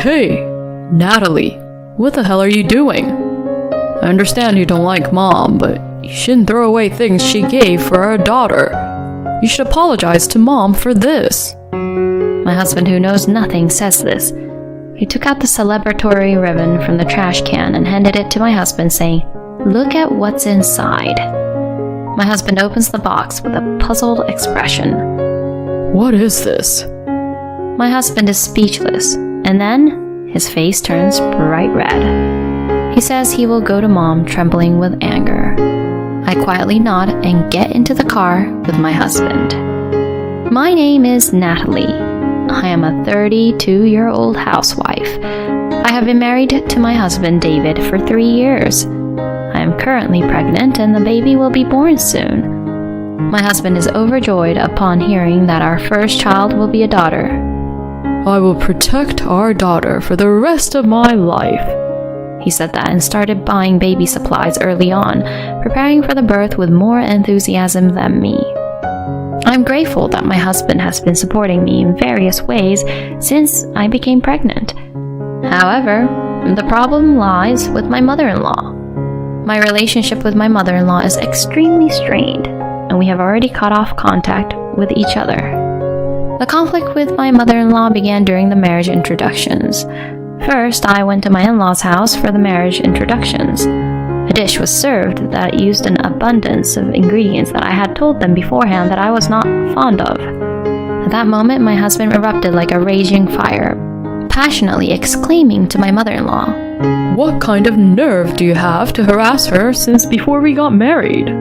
Hey, Natalie, what the hell are you doing? I understand you don't like Mom, but you shouldn't throw away things she gave for our daughter. You should apologize to Mom for this. My husband, who knows nothing, says this. He took out the celebratory ribbon from the trash can and handed it to my husband, saying, "Look at what's inside." My husband opens the box with a puzzled expression. What is this? My husband is speechless, and then his face turns bright red. He says he will go to Mom, trembling with anger. I quietly nod and get into the car with my husband. My name is Natalie. I am a 32-year-old housewife. I have been married to my husband David for 3 years. I am currently pregnant and the baby will be born soon. My husband is overjoyed upon hearing that our first child will be a daughter. I will protect our daughter for the rest of my life. He said that and started buying baby supplies early on, preparing for the birth with more enthusiasm than me. I'm grateful that my husband has been supporting me in various ways since I became pregnant. However, the problem lies with my mother-in-law. My relationship with my mother-in-law is extremely strained, and we have already cut off contact with each other. The conflict with my mother-in-law began during the marriage introductions. First, I went to my in-laws' house for the marriage introductions. A dish was served that used an abundance of ingredients that I had told them beforehand that I was not fond of. At that moment, my husband erupted like a raging fire, passionately exclaiming to my mother-in-law, "What kind of nerve do you have to harass her since before we got married?"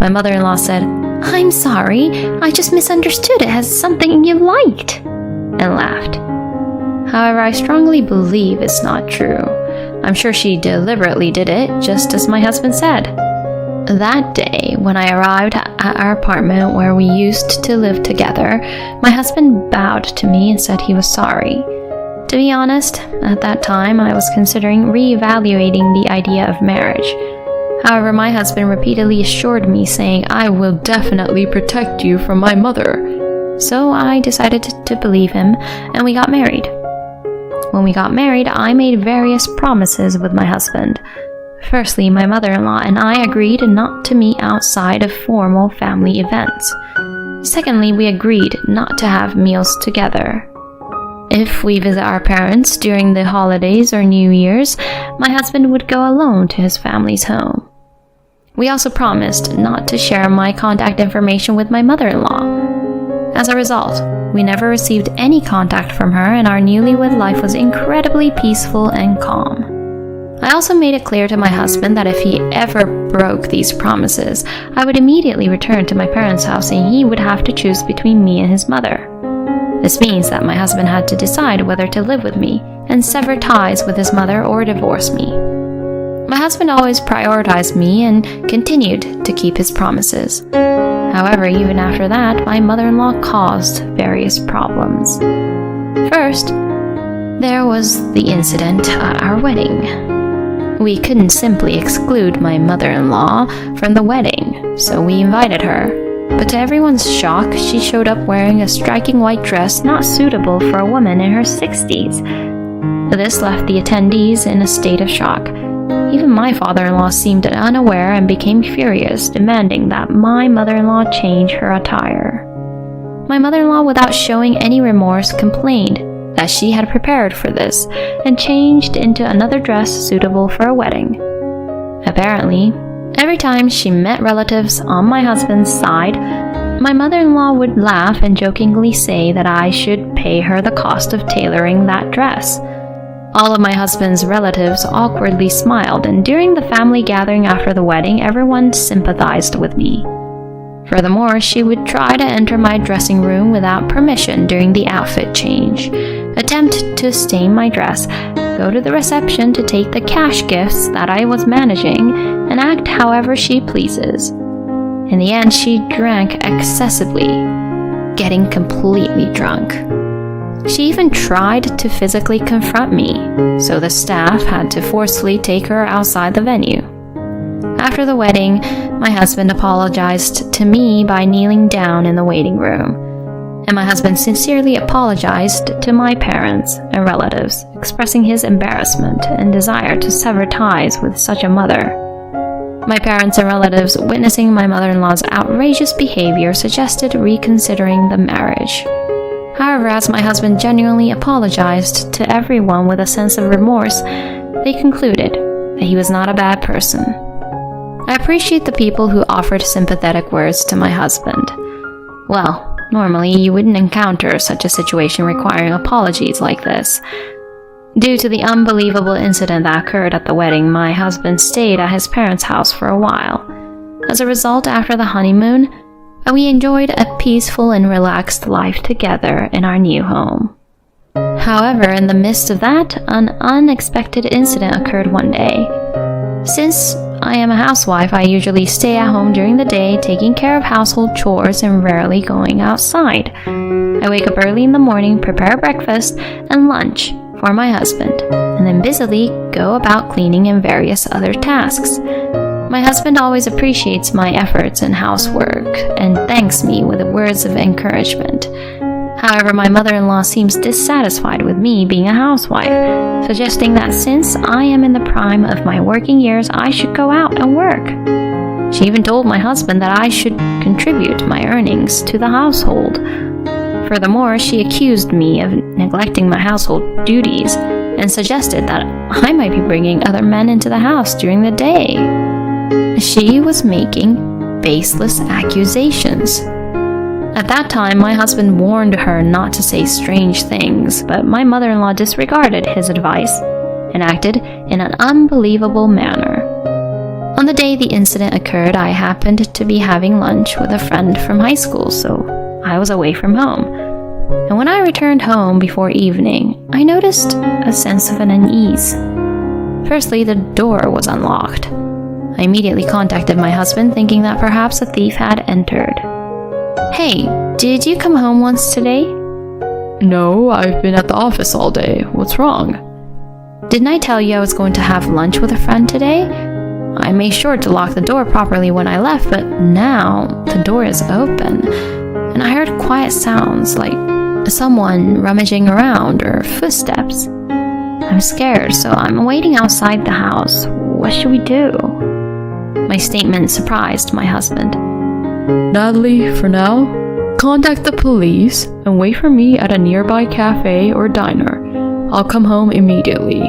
My mother-in-law said, "I'm sorry, I just misunderstood it as something you liked," and laughed. However, I strongly believe it's not true. I'm sure she deliberately did it, just as my husband said. That day, when I arrived at our apartment where we used to live together, my husband bowed to me and said he was sorry. To be honest, at that time I was considering re-evaluating the idea of marriage. However, my husband repeatedly assured me, saying, "I will definitely protect you from my mother." So I decided to believe him, and we got married. When we got married, I made various promises with my husband. Firstly, my mother-in-law and I agreed not to meet outside of formal family events. Secondly, we agreed not to have meals together. If we visit our parents during the holidays or New Year's, my husband would go alone to his family's home. We also promised not to share my contact information with my mother-in-law. As a result, we never received any contact from her, and our newlywed life was incredibly peaceful and calm. I also made it clear to my husband that if he ever broke these promises, I would immediately return to my parents' house and he would have to choose between me and his mother. This means that my husband had to decide whether to live with me and sever ties with his mother or divorce me. My husband always prioritized me and continued to keep his promises. However, even after that, my mother-in-law caused various problems. First, there was the incident at our wedding. We couldn't simply exclude my mother-in-law from the wedding, so we invited her. But to everyone's shock, she showed up wearing a striking white dress not suitable for a woman in her 60s. This left the attendees in a state of shock. Even my father-in-law seemed unaware and became furious, demanding that my mother-in-law change her attire. My mother-in-law, without showing any remorse, complained that she had prepared for this and changed into another dress suitable for a wedding. Apparently, every time she met relatives on my husband's side, my mother-in-law would laugh and jokingly say that I should pay her the cost of tailoring that dress. All of my husband's relatives awkwardly smiled, and during the family gathering after the wedding, everyone sympathized with me. Furthermore, she would try to enter my dressing room without permission during the outfit change, attempt to stain my dress, go to the reception to take the cash gifts that I was managing, and act however she pleases. In the end, she drank excessively, getting completely drunk. She even tried to physically confront me, so the staff had to forcefully take her outside the venue. After the wedding, my husband apologized to me by kneeling down in the waiting room. and my husband sincerely apologized to my parents and relatives, expressing his embarrassment and desire to sever ties with such a mother. My parents and relatives, witnessing my mother-in-law's outrageous behavior, suggested reconsidering the marriage. However, as my husband genuinely apologized to everyone with a sense of remorse, they concluded that he was not a bad person. I appreciate the people who offered sympathetic words to my husband. Well, normally you wouldn't encounter such a situation requiring apologies like this. Due to the unbelievable incident that occurred at the wedding, my husband stayed at his parents' house for a while. As a result, after the honeymoon, we enjoyed a peaceful and relaxed life together in our new home. However, in the midst of that, an unexpected incident occurred one day. Since I am a housewife, I usually stay at home during the day, taking care of household chores and rarely going outside. I wake up early in the morning, prepare breakfast and lunch for my husband, and then busily go about cleaning and various other tasks. My husband always appreciates my efforts in housework and thanks me with words of encouragement. However, my mother-in-law seems dissatisfied with me being a housewife, suggesting that since I am in the prime of my working years, I should go out and work. She even told my husband that I should contribute my earnings to the household. Furthermore, she accused me of neglecting my household duties and suggested that I might be bringing other men into the house during the day. She was making baseless accusations. At that time, my husband warned her not to say strange things, but my mother-in-law disregarded his advice and acted in an unbelievable manner. On the day the incident occurred, I happened to be having lunch with a friend from high school, so I was away from home. And when I returned home before evening, I noticed a sense of an unease. Firstly, the door was unlocked. I immediately contacted my husband, thinking that perhaps a thief had entered. "Hey, did you come home once today?" No, I've been at the office all day. What's wrong? "Didn't I tell you I was going to have lunch with a friend today? I made sure to lock the door properly when I left, but now the door is open, and I heard quiet sounds like someone rummaging around or footsteps. I'm scared, so I'm waiting outside the house. What should we do?" My statement surprised my husband. Natalie, for now, contact the police and wait for me at a nearby cafe or diner. I'll come home immediately.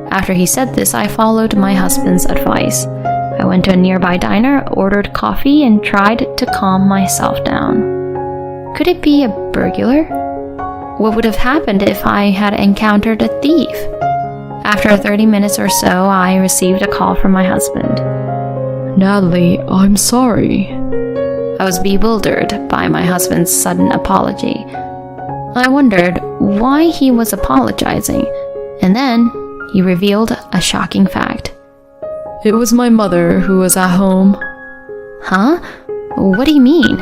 After he said this, I followed my husband's advice. I went to a nearby diner, ordered coffee, and tried to calm myself down. Could it be a burglar? What would have happened if I had encountered a thief? After 30 minutes or so, I received a call from my husband. Natalie, I'm sorry. I was bewildered by my husband's sudden apology. I wondered why he was apologizing, and then he revealed a shocking fact. It was my mother who was at home. Huh? What do you mean?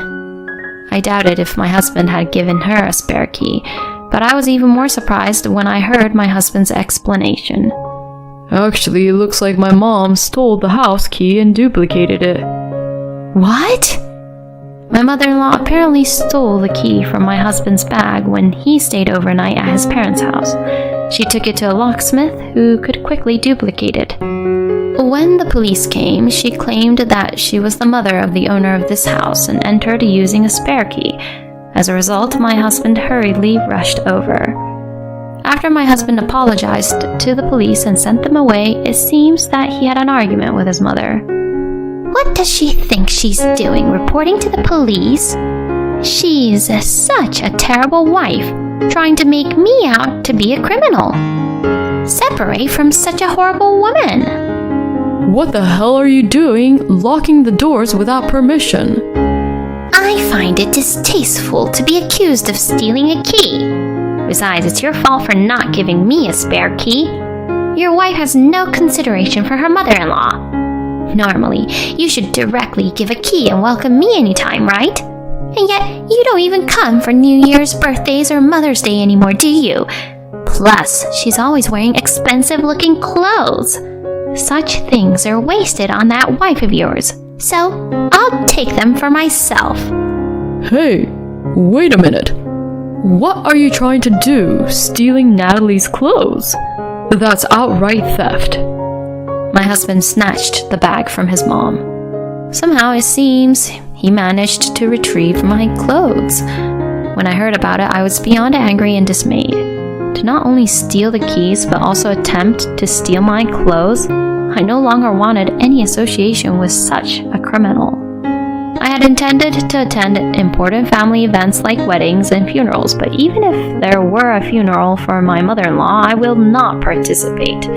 I doubted if my husband had given her a spare key, but I was even more surprised when I heard my husband's explanation. Actually, it looks like my mom stole the house key and duplicated it. What? My mother-in-law apparently stole the key from my husband's bag when he stayed overnight at his parents' house. She took it to a locksmith who could quickly duplicate it. When the police came, she claimed that she was the mother of the owner of this house and entered using a spare key. As a result, my husband hurriedly rushed over. After my husband apologized to the police and sent them away, it seems that he had an argument with his mother. What does she think she's doing, reporting to the police? She's such a terrible wife, trying to make me out to be a criminal. Separate from such a horrible woman. What the hell are you doing, locking the doors without permission? I find it distasteful to be accused of stealing a key. Besides, it's your fault for not giving me a spare key. Your wife has no consideration for her mother-in-law. Normally, you should directly give a key and welcome me anytime, right? And yet, you don't even come for New Year's, birthdays, or Mother's Day anymore, do you? Plus, she's always wearing expensive-looking clothes. Such things are wasted on that wife of yours, so I'll take them for myself. Hey, Wait a minute. What are you trying to do, stealing Natalie's clothes? That's outright theft. My husband snatched the bag from his mom. Somehow it seems he managed to retrieve my clothes. When I heard about it, I was beyond angry and dismayed. To not only steal the keys, but also attempt to steal my clothes, I no longer wanted any association with such a criminal. I had intended to attend important family events like weddings and funerals, but even if there were a funeral for my mother-in-law, I will not participate.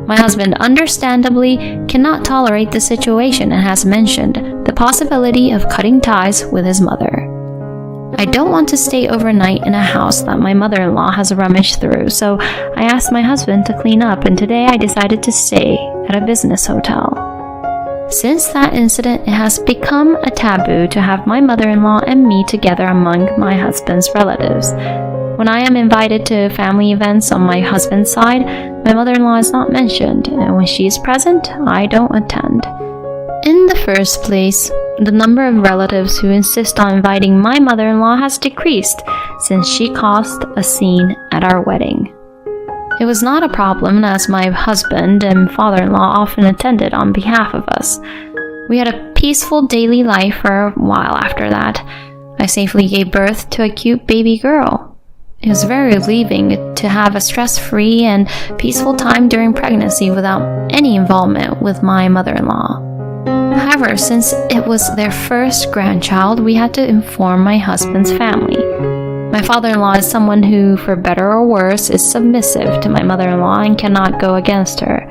My husband understandably cannot tolerate the situation and has mentioned the possibility of cutting ties with his mother. I don't want to stay overnight in a house that my mother-in-law has rummaged through, so I asked my husband to clean up, and today I decided to stay at a business hotel. Since that incident, it has become a taboo to have my mother-in-law and me together among my husband's relatives. When I am invited to family events on my husband's side, my mother-in-law is not mentioned, and when she is present, I don't attend. In the first place, the number of relatives who insist on inviting my mother-in-law has decreased since she caused a scene at our wedding. It was not a problem, as my husband and father-in-law often attended on behalf of us. We had a peaceful daily life for a while after that. I safely gave birth to a cute baby girl. It was very relieving to have a stress-free and peaceful time during pregnancy without any involvement with my mother-in-law. However, since it was their first grandchild, we had to inform my husband's family. My father-in-law is someone who, for better or worse, is submissive to my mother-in-law and cannot go against her.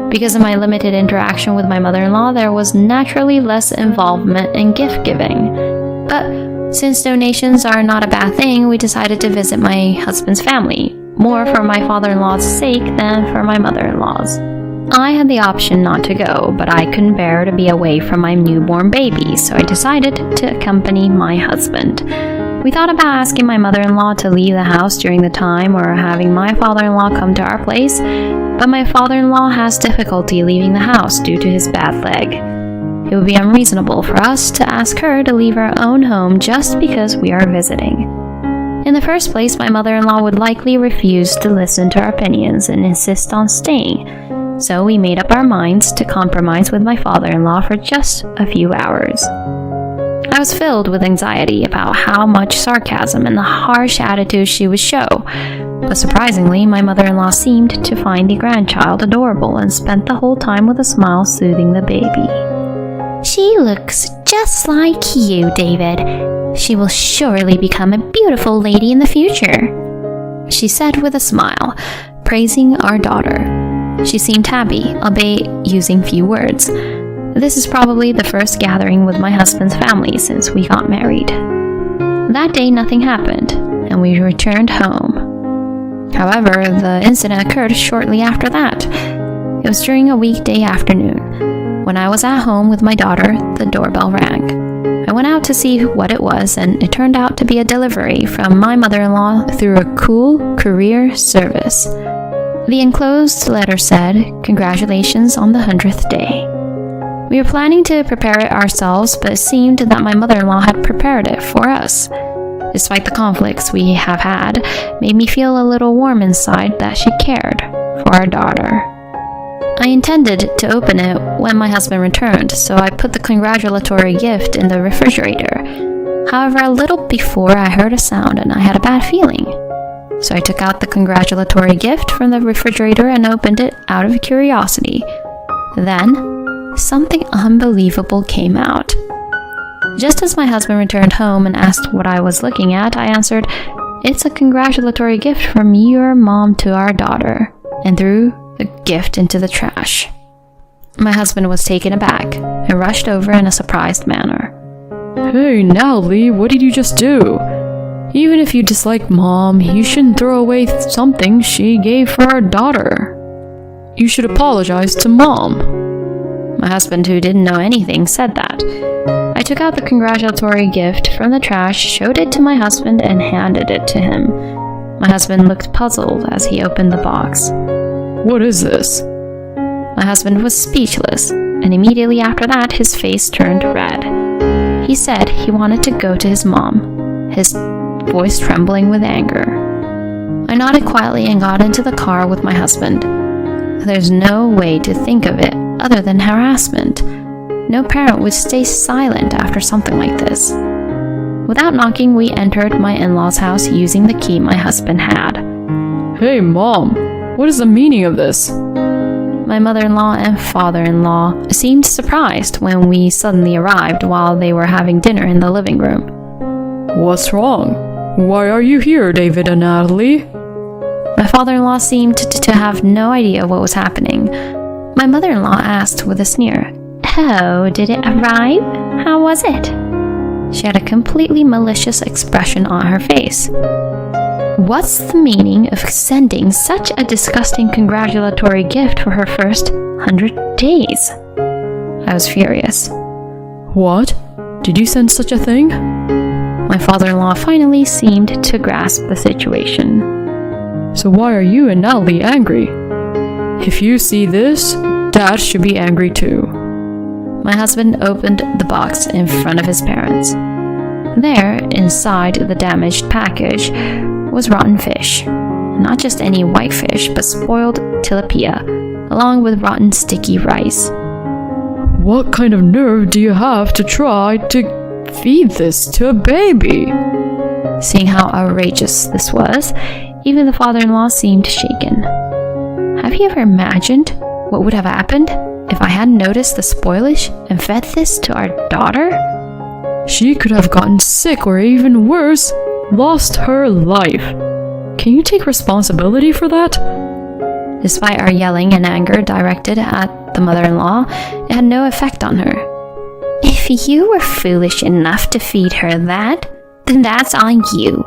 Because of my limited interaction with my mother-in-law, there was naturally less involvement in gift-giving. But since donations are not a bad thing, we decided to visit my husband's family, more for my father-in-law's sake than for my mother-in-law's. I had the option not to go, but I couldn't bear to be away from my newborn baby, so I decided to accompany my husband. We thought about asking my mother-in-law to leave the house during the time or having my father-in-law come to our place, but my father-in-law has difficulty leaving the house due to his bad leg. It would be unreasonable for us to ask her to leave her own home just because we are visiting. In the first place, my mother-in-law would likely refuse to listen to our opinions and insist on staying, so we made up our minds to compromise with my father-in-law for just a few hours. I was filled with anxiety about how much sarcasm and the harsh attitude she would show, but surprisingly, my mother-in-law seemed to find the grandchild adorable and spent the whole time with a smile soothing the baby. "She looks just like you, David. She will surely become a beautiful lady in the future," she said with a smile, praising our daughter. She seemed happy, albeit using few words. This is probably the first gathering with my husband's family since we got married. That day nothing happened, and we returned home. However, the incident occurred shortly after that. It was during a weekday afternoon. When I was at home with my daughter, the doorbell rang. I went out to see what it was, and it turned out to be a delivery from my mother-in-law through a cool courier service. The enclosed letter said, "Congratulations on the 100th day." We were planning to prepare it ourselves, but it seemed that my mother-in-law had prepared it for us. Despite the conflicts we have had, it made me feel a little warm inside that she cared for our daughter. I intended to open it when my husband returned, so I put the congratulatory gift in the refrigerator. However, a little before I heard a sound and I had a bad feeling. So I took out the congratulatory gift from the refrigerator and opened it out of curiosity. Then, something unbelievable came out. Just as my husband returned home and asked what I was looking at, I answered, "It's a congratulatory gift from your mom to our daughter," and threw the gift into the trash. My husband was taken aback and rushed over in a surprised manner. Hey, Natalie, what did you just do? Even if you dislike Mom, you shouldn't throw away something she gave for our daughter. You should apologize to Mom. My husband, who didn't know anything, said that. I took out the congratulatory gift from the trash, showed it to my husband, and handed it to him. My husband looked puzzled as he opened the box. What is this? My husband was speechless, and immediately after that, his face turned red. He said he wanted to go to his mom. his voice trembling with anger. I nodded quietly and got into the car with my husband. There's no way to think of it other than harassment. No parent would stay silent after something like this. Without knocking, we entered my in-laws' house using the key my husband had. Hey, Mom, what is the meaning of this? My mother-in-law and father-in-law seemed surprised when we suddenly arrived while they were having dinner in the living room. What's wrong? Why are you here, David and Natalie? My father-in-law seemed to have no idea what was happening. My mother-in-law asked with a sneer, "Oh, did it arrive? How was it?" She had a completely malicious expression on her face. What's the meaning of sending such a disgusting congratulatory gift for her first 100 days? I was furious. What? Did you send such a thing? My father-in-law finally seemed to grasp the situation. So why are you and Natalie angry? If you see this, Dad should be angry too. My husband opened the box in front of his parents. There, inside the damaged package, was rotten fish. Not just any white fish, but spoiled tilapia, along with rotten sticky rice. What kind of nerve do you have to try to feed this to a baby? Seeing how outrageous this was, even the father-in-law seemed shaken. Have you ever imagined what would have happened if I hadn't noticed the spoilage and fed this to our daughter? She could have gotten sick or even worse, lost her life. Can you take responsibility for that? Despite our yelling and anger directed at the mother-in-law, it had no effect on her. If you were foolish enough to feed her that, then that's on you.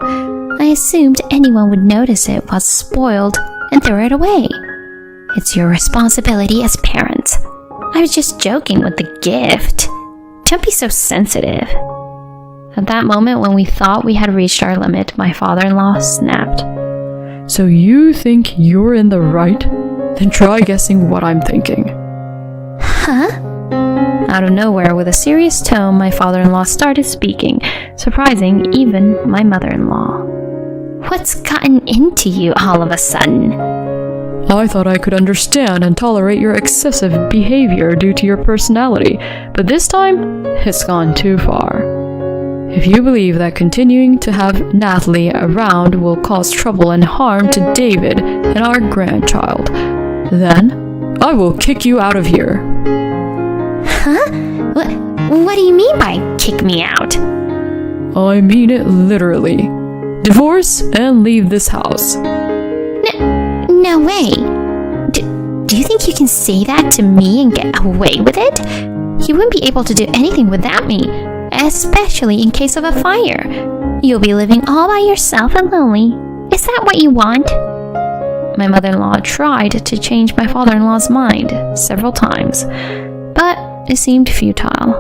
I assumed anyone would notice it was spoiled and throw it away. It's your responsibility as parents. I was just joking with the gift. Don't be so sensitive. At that moment, when we thought we had reached our limit, my father-in-law snapped. So you think you're in the right? Then try guessing what I'm thinking. Huh? Out of nowhere, with a serious tone, my father-in-law started speaking, surprising even my mother-in-law. What's gotten into you all of a sudden? I thought I could understand and tolerate your excessive behavior due to your personality, but this time, it's gone too far. If you believe that continuing to have Natalie around will cause trouble and harm to David and our grandchild, then I will kick you out of here. Huh? What do you mean by kick me out? I mean it literally. Divorce and leave this house. No way. Do you think you can say that to me and get away with it? You wouldn't be able to do anything without me, especially in case of a fire. You'll be living all by yourself and lonely. Is that what you want? My mother-in-law tried to change my father-in-law's mind several times, but it seemed futile.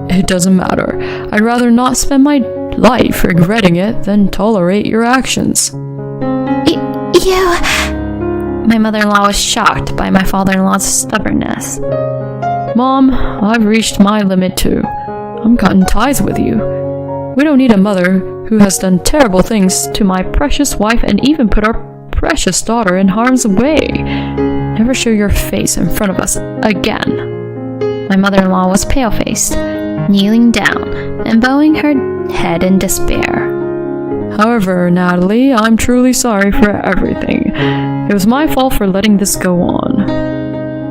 It doesn't matter. I'd rather not spend my life regretting it than tolerate your actions. You... My mother-in-law was shocked by my father-in-law's stubbornness. Mom, I've reached my limit too. I'm cutting ties with you. We don't need a mother who has done terrible things to my precious wife and even put our precious daughter in harm's way. Never show your face in front of us again. My mother-in-law was pale-faced, kneeling down and bowing her head in despair. However, Natalie, I'm truly sorry for everything. It was my fault for letting this go on.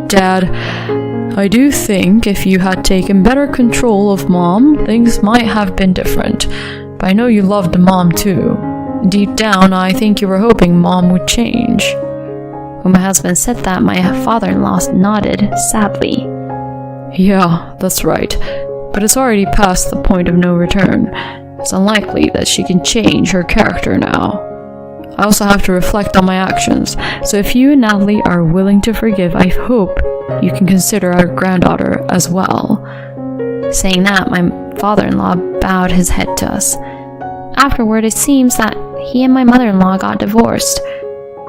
Dad, I do think if you had taken better control of Mom, things might have been different. But I know you loved Mom too. Deep down, I think you were hoping Mom would change. When my husband said that, my father-in-law nodded sadly. Yeah, that's right. But it's already past the point of no return. It's unlikely that she can change her character now. I also have to reflect on my actions, so if you and Natalie are willing to forgive, I hope you can consider our granddaughter as well. Saying that, my father-in-law bowed his head to us. Afterward, it seems that he and my mother-in-law got divorced.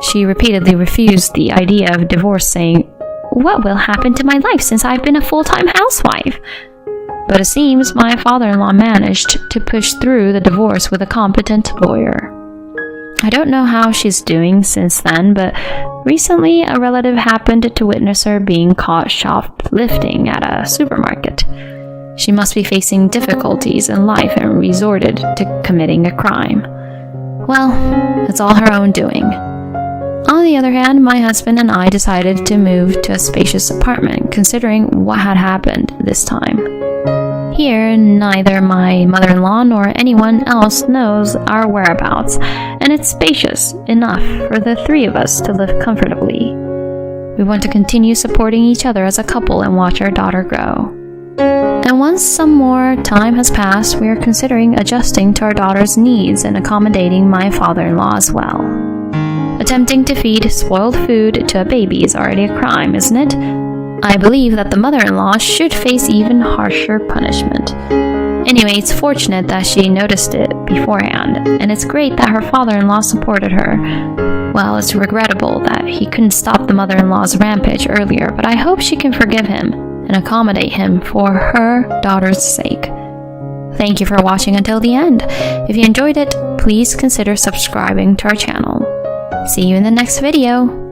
She repeatedly refused the idea of divorce, saying, "What will happen to my life since I've been a full-time housewife?" but it seems my father-in-law managed to push through the divorce with a competent lawyer. I don't know how she's doing since then, but recently a relative happened to witness her being caught shoplifting at a supermarket. She must be facing difficulties in life and resorted to committing a crime. Well, it's all her own doing. On the other hand, my husband and I decided to move to a spacious apartment, considering what had happened this time. Here, neither my mother-in-law nor anyone else knows our whereabouts, and it's spacious enough for the three of us to live comfortably. We want to continue supporting each other as a couple and watch our daughter grow. And once some more time has passed, we are considering adjusting to our daughter's needs and accommodating my father-in-law as well. Attempting to feed spoiled food to a baby is already a crime, isn't it? I believe that the mother-in-law should face even harsher punishment. Anyway, it's fortunate that she noticed it beforehand, and it's great that her father-in-law supported her. Well, it's regrettable that he couldn't stop the mother-in-law's rampage earlier, but I hope she can forgive him and accommodate him for her daughter's sake. Thank you for watching until the end. If you enjoyed it, please consider subscribing to our channel. See you in the next video.